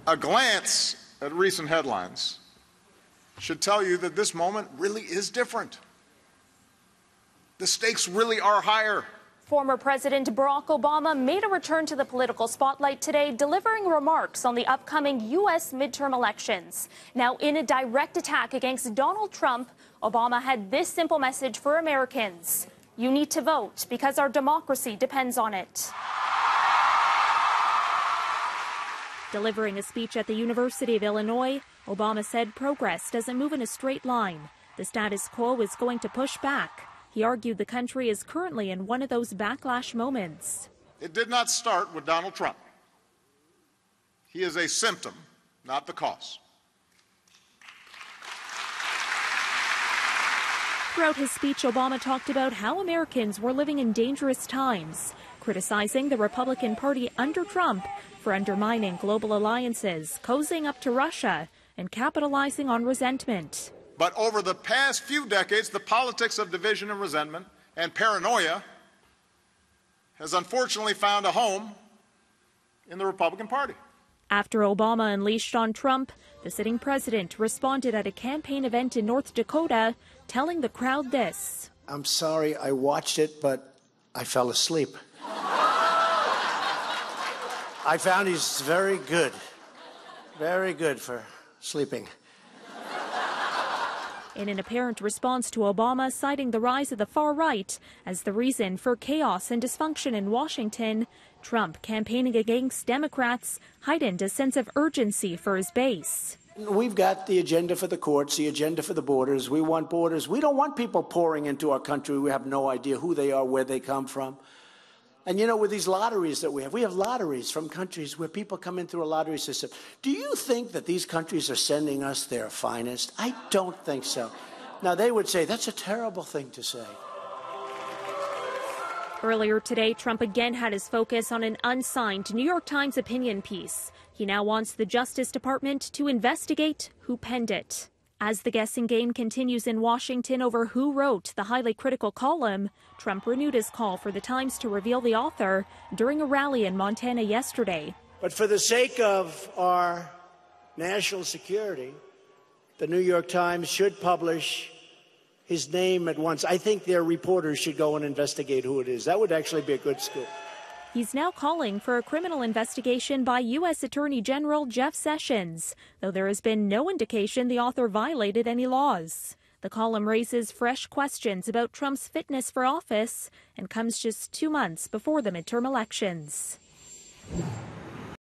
A glance at recent headlines should tell you that this moment really is different. The stakes really are higher. Former President Barack Obama made a return to the political spotlight today, delivering remarks on the upcoming U.S. midterm elections. Now, in a direct attack against Donald Trump, Obama had this simple message for Americans: you need to vote because our democracy depends on it. Delivering a speech at the University of Illinois, Obama said progress doesn't move in a straight line. The status quo is going to push back. He argued the country is currently in one of those backlash moments. It did not start with Donald Trump. He is a symptom, not the cause. Throughout his speech, Obama talked about how Americans were living in dangerous times, criticizing the Republican Party under Trump for undermining global alliances, cozying up to Russia, and capitalizing on resentment. But over the past few decades, the politics of division and resentment and paranoia has unfortunately found a home in the Republican Party. After Obama unleashed on Trump, the sitting president responded at a campaign event in North Dakota, telling the crowd this: "I'm sorry, I watched it, but I fell asleep." I found he's very good for sleeping. In an apparent response to Obama citing the rise of the far right as the reason for chaos and dysfunction in Washington, Trump, campaigning against Democrats, heightened a sense of urgency for his base. We've got the agenda for the courts, the agenda for the borders. We want borders. We don't want people pouring into our country. We have no idea who they are, where they come from. And, you know, with these lotteries that we have lotteries from countries where people come in through a lottery system. Do you think that these countries are sending us their finest? I don't think so. Now, they would say that's a terrible thing to say. Earlier today, Trump again had his focus on an unsigned New York Times opinion piece. He now wants the Justice Department to investigate who penned it. As the guessing game continues in Washington over who wrote the highly critical column, Trump renewed his call for the Times to reveal the author during a rally in Montana yesterday. But for the sake of our national security, the New York Times should publish his name at once. I think their reporters should go and investigate who it is. That would actually be a good scoop. He's now calling for a criminal investigation by U.S. Attorney General Jeff Sessions, though there has been no indication the author violated any laws. The column raises fresh questions about Trump's fitness for office and comes just 2 months before the midterm elections.